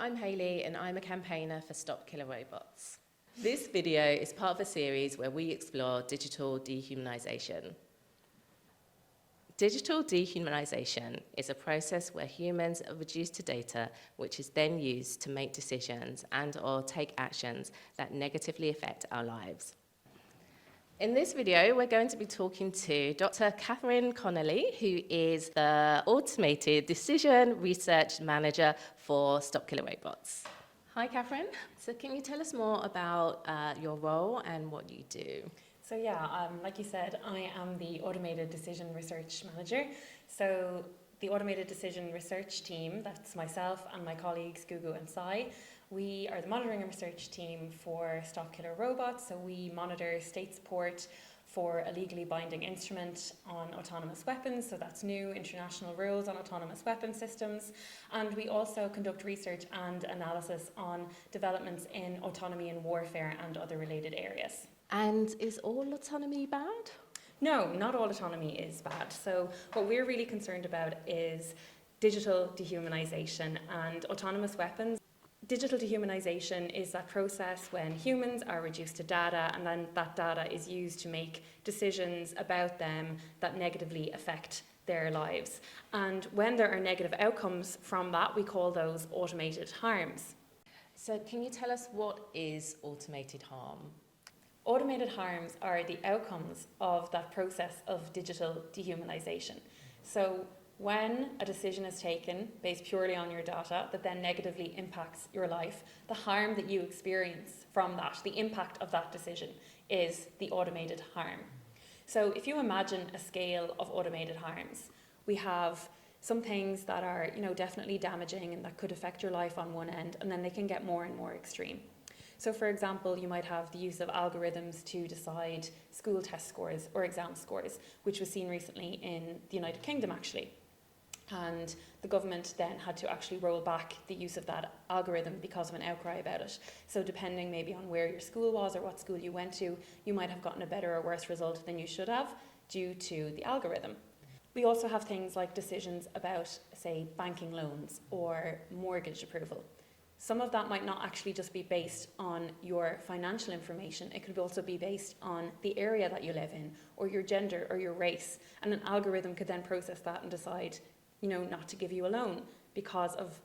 I'm Hayley and I'm a campaigner for Stop Killer Robots. This video is part of a series where we explore digital dehumanization. Digital dehumanization is a process where humans are reduced to data which is then used to make decisions and/or take actions that negatively affect our lives. In this video, we're going to be talking to Dr. Connolly, who is the Automated Decision Research Manager for Stop Killer Robots. Hi, Catherine. So can you tell us more about your role and what you do? So like you said, I am the Automated Decision Research Manager. So the Automated Decision Research team, that's myself and my colleagues Gugu and Sai, we are the monitoring and research team for Stop Killer Robots. So we monitor state support for a legally binding instrument on autonomous weapons. So that's new international rules on autonomous weapon systems. And we also conduct research and analysis on developments in autonomy and warfare and other related areas. And is all autonomy bad? No, not all autonomy is bad. So what we're really concerned about is digital dehumanization and autonomous weapons. Digital dehumanization is that process when humans are reduced to data and then that data is used to make decisions about them that negatively affect their lives. And when there are negative outcomes from that, we call those automated harms. So can you tell us what is automated harm? Automated harms are the outcomes of that process of digital dehumanization. So when a decision is taken based purely on your data that then negatively impacts your life, the harm that you experience from that, the impact of that decision, is the automated harm. So if you imagine a scale of automated harms, we have some things that are, definitely damaging and that could affect your life on one end, and then they can get more and more extreme. So for example, you might have the use of algorithms to decide school test scores or exam scores, which was seen recently in the United Kingdom actually. And the government then had to actually roll back the use of that algorithm because of an outcry about it. So depending maybe on where your school was or what school you went to, you might have gotten a better or worse result than you should have due to the algorithm. We also have things like decisions about, say, banking loans or mortgage approval. Some of that might not actually just be based on your financial information. It could also be based on the area that you live in or your gender or your race. And an algorithm could then process that and decide not to give you a loan because of,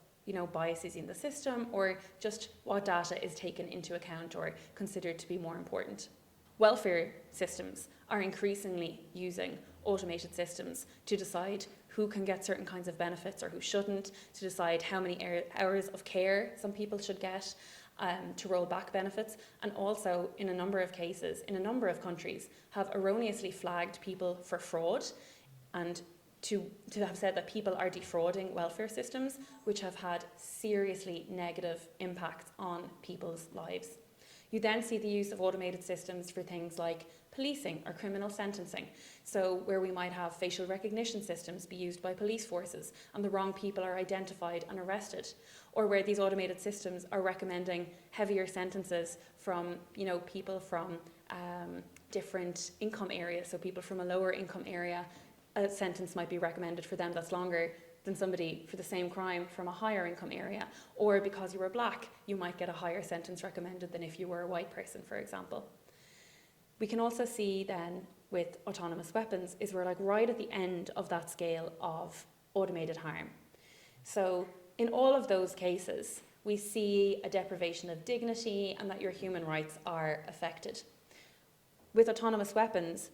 biases in the system or just what data is taken into account or considered to be more important. Welfare systems are increasingly using automated systems to decide who can get certain kinds of benefits or who shouldn't, to decide how many hours of care some people should get, to roll back benefits, and also in a number of cases, in a number of countries, have erroneously flagged people for fraud and to have said that people are defrauding welfare systems, which have had seriously negative impacts on people's lives. You then see the use of automated systems for things like policing or criminal sentencing. So where we might have facial recognition systems be used by police forces and the wrong people are identified and arrested. Or where these automated systems are recommending heavier sentences from people from different income areas. So people from a lower income area, a sentence might be recommended for them that's longer than somebody for the same crime from a higher income area. Or because you were black, you might get a higher sentence recommended than if you were a white person, for example. We can also see then with autonomous weapons is we're like right at the end of that scale of automated harm. So in all of those cases, we see a deprivation of dignity and that your human rights are affected. With autonomous weapons,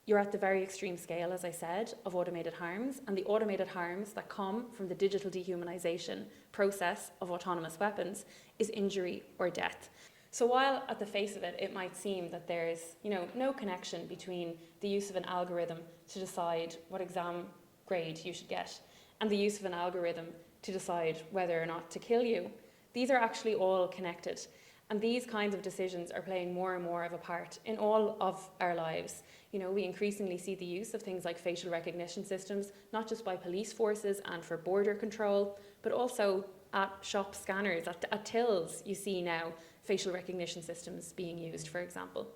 you're at the very extreme scale, as I said, of automated harms, and the automated harms that come from the digital dehumanization process of autonomous weapons is injury or death. So while at the face of it, it might seem that there's no connection between the use of an algorithm to decide what exam grade you should get and the use of an algorithm to decide whether or not to kill you, these are actually all connected. And these kinds of decisions are playing more and more of a part in all of our lives. We increasingly see the use of things like facial recognition systems, not just by police forces and for border control, but also at shop scanners, at tills, you see now facial recognition systems being used, for example.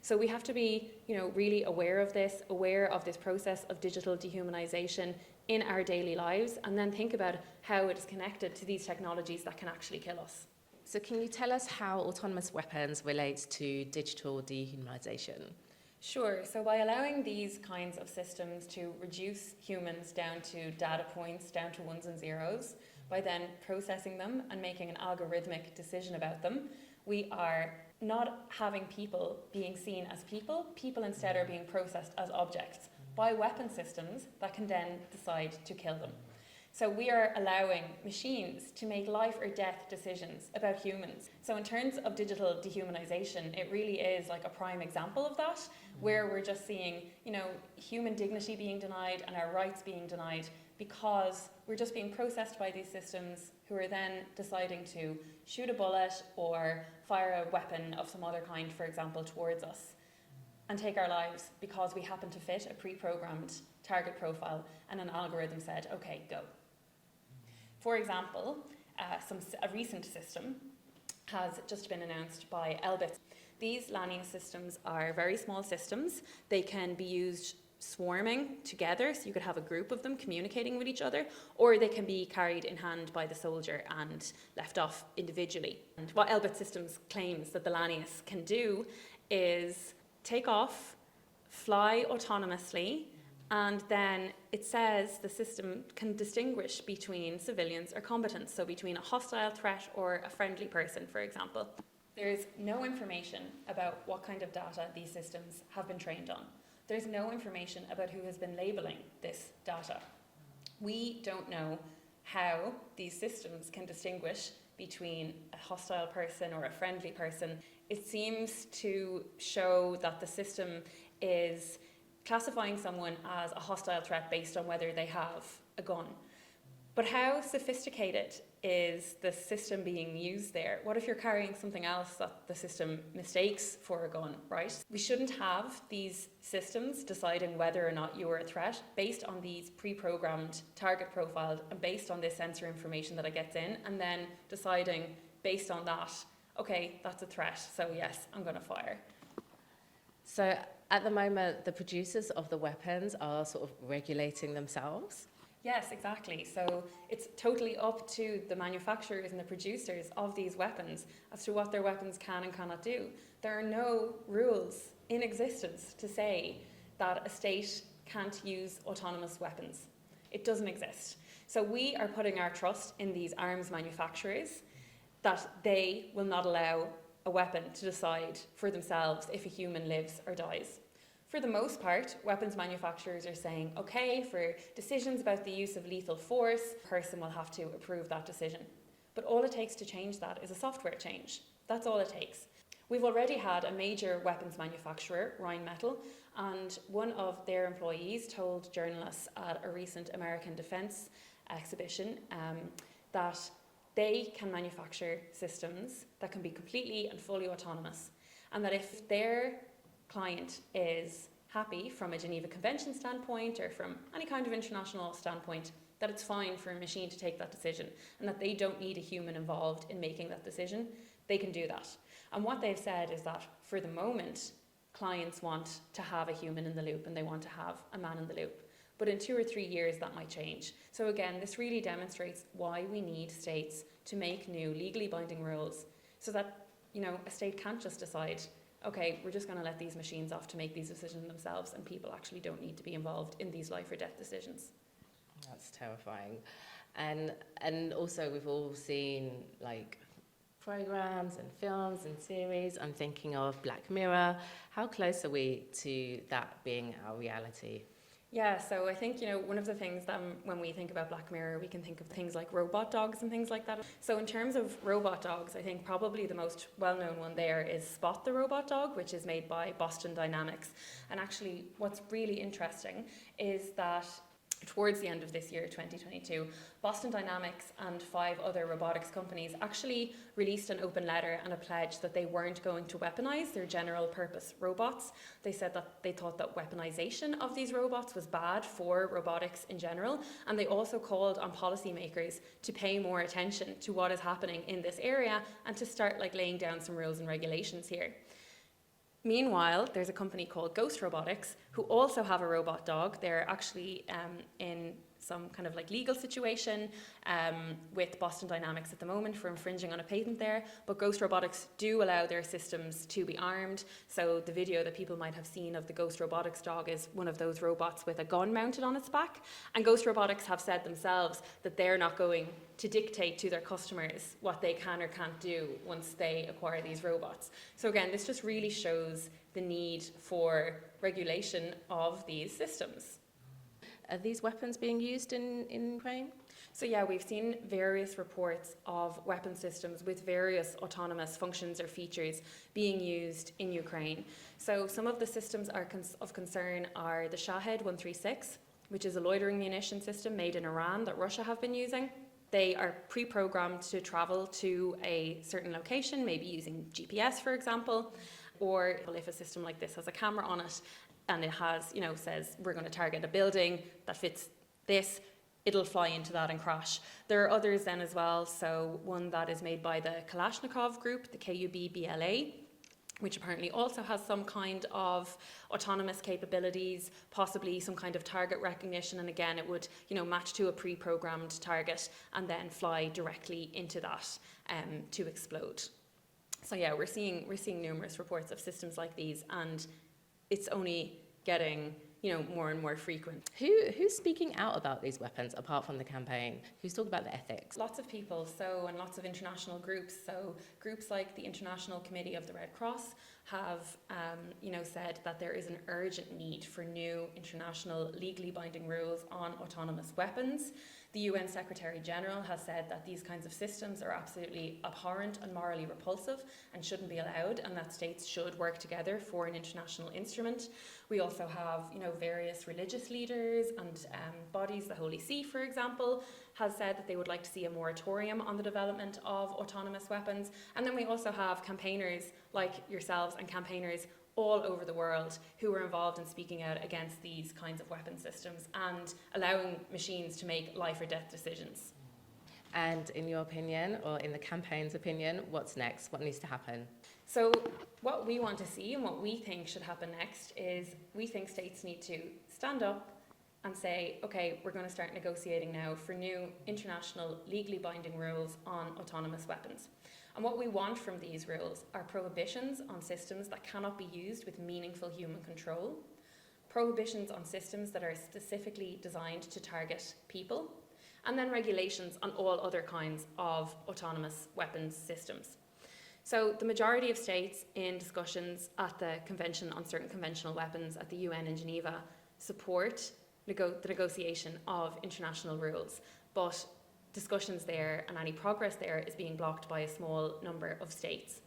So we have to be, really aware of this process of digital dehumanization in our daily lives, and then think about how it is connected to these technologies that can actually kill us. So can you tell us how autonomous weapons relates to digital dehumanization? Sure. So by allowing these kinds of systems to reduce humans down to data points, down to ones and zeros, by then processing them and making an algorithmic decision about them, we are not having people being seen as people. People instead are being processed as objects by weapon systems that can then decide to kill them. So we are allowing machines to make life or death decisions about humans. So in terms of digital dehumanization, it really is like a prime example of that, where we're just seeing, human dignity being denied and our rights being denied because we're just being processed by these systems who are then deciding to shoot a bullet or fire a weapon of some other kind, for example, towards us and take our lives because we happen to fit a pre-programmed target profile and an algorithm said, okay, go. For example, a recent system has just been announced by Elbit. These LANI systems are very small systems. They can be used swarming together, so you could have a group of them communicating with each other, or they can be carried in hand by the soldier and left off individually. And what Elbit Systems claims that the LANIus can do is take off, fly autonomously, and then it says the system can distinguish between civilians or combatants, so between a hostile threat or a friendly person, for example. There's no information about what kind of data these systems have been trained on. There's no information about who has been labeling this data. We don't know how these systems can distinguish between a hostile person or a friendly person. It seems to show that the system is classifying someone as a hostile threat based on whether they have a gun. But how sophisticated is the system being used there? What if you're carrying something else that the system mistakes for a gun, right? We shouldn't have these systems deciding whether or not you are a threat based on these pre-programmed target profiles and based on this sensor information that it gets in, and then deciding based on that, okay, that's a threat, so yes, I'm going to fire. So at the moment, the producers of the weapons are sort of regulating themselves? Yes, exactly. So it's totally up to the manufacturers and the producers of these weapons as to what their weapons can and cannot do. There are no rules in existence to say that a state can't use autonomous weapons. It doesn't exist. So we are putting our trust in these arms manufacturers that they will not allow a weapon to decide for themselves if a human lives or dies. For the most part, weapons manufacturers are saying, okay, for decisions about the use of lethal force, a person will have to approve that decision. But all it takes to change that is a software change. That's all it takes. We've already had a major weapons manufacturer, Rheinmetall, and one of their employees told journalists at a recent American defense exhibition that they can manufacture systems that can be completely and fully autonomous, and that if their client is happy from a Geneva Convention standpoint or from any kind of international standpoint, that it's fine for a machine to take that decision and that they don't need a human involved in making that decision, they can do that. And what they've said is that for the moment, clients want to have a human in the loop and they want to have a man in the loop. But in 2 or 3 years, that might change. So again, this really demonstrates why we need states to make new legally binding rules so that, a state can't just decide, okay, we're just going to let these machines off to make these decisions themselves and people actually don't need to be involved in these life or death decisions. That's terrifying. And also we've all seen programs and films and series. I'm thinking of Black Mirror. How close are we to that being our reality? Yeah, so I think, one of the things that when we think about Black Mirror, we can think of things like robot dogs and things like that. So in terms of robot dogs, I think probably the most well-known one there is Spot the Robot Dog, which is made by Boston Dynamics. And actually, what's really interesting is that towards the end of this year, 2022, Boston Dynamics and 5 other robotics companies actually released an open letter and a pledge that they weren't going to weaponize their general purpose robots. They said that they thought that weaponization of these robots was bad for robotics in general, and they also called on policymakers to pay more attention to what is happening in this area and to start laying down some rules and regulations here. Meanwhile, there's a company called Ghost Robotics who also have a robot dog. They're actually in some kind of like legal situation with Boston Dynamics at the moment for infringing on a patent there, but Ghost Robotics do allow their systems to be armed. So the video that people might have seen of the Ghost Robotics dog is one of those robots with a gun mounted on its back, and Ghost Robotics have said themselves that they're not going to dictate to their customers what they can or can't do once they acquire these robots. So again, this just really shows the need for regulation of these systems. Are these weapons being used in Ukraine? So yeah, we've seen various reports of weapon systems with various autonomous functions or features being used in Ukraine. So some of the systems of concern are the Shahed 136, which is a loitering munition system made in Iran that Russia have been using. They are pre-programmed to travel to a certain location, maybe using GPS, for example, or if a system like this has a camera on it, and it has, says we're going to target a building that fits this, it'll fly into that and crash. There are others then as well, so one that is made by the Kalashnikov group, the KUB-BLA, which apparently also has some kind of autonomous capabilities, possibly some kind of target recognition, and again it would match to a pre-programmed target and then fly directly into that to explode. So yeah, we're seeing numerous reports of systems like these, and it's only getting more and more frequent. Who's speaking out about these weapons apart from the campaign? Who's talking about the ethics? Lots of people, and lots of international groups. So groups like the International Committee of the Red Cross have said that there is an urgent need for new international legally binding rules on autonomous weapons. The UN Secretary General has said that these kinds of systems are absolutely abhorrent and morally repulsive and shouldn't be allowed, and that states should work together for an international instrument. We also have, various religious leaders and bodies. The Holy See, for example, has said that they would like to see a moratorium on the development of autonomous weapons. And then we also have campaigners like yourselves and campaigners all over the world who are involved in speaking out against these kinds of weapon systems and allowing machines to make life or death decisions. And in your opinion, or in the campaign's opinion, what's next? What needs to happen? So what we want to see and what we think should happen next is we think states need to stand up and say, okay, we're going to start negotiating now for new international legally binding rules on autonomous weapons. And what we want from these rules are prohibitions on systems that cannot be used with meaningful human control, prohibitions on systems that are specifically designed to target people, and then regulations on all other kinds of autonomous weapons systems. So the majority of states in discussions at the Convention on Certain Conventional Weapons at the UN in Geneva support the negotiation of international rules, but discussions there and any progress there is being blocked by a small number of states.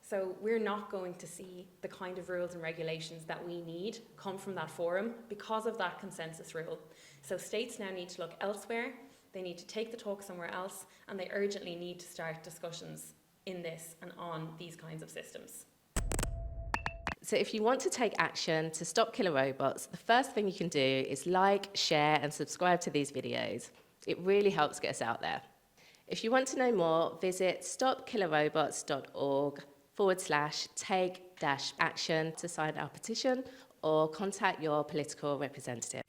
So we're not going to see the kind of rules and regulations that we need come from that forum because of that consensus rule. So states now need to look elsewhere, they need to take the talk somewhere else, and they urgently need to start discussions in this and on these kinds of systems. So if you want to take action to stop killer robots, the first thing you can do is like, share, and subscribe to these videos. It really helps get us out there. If you want to know more, visit stopkillerrobots.org/take-action to sign our petition or contact your political representative.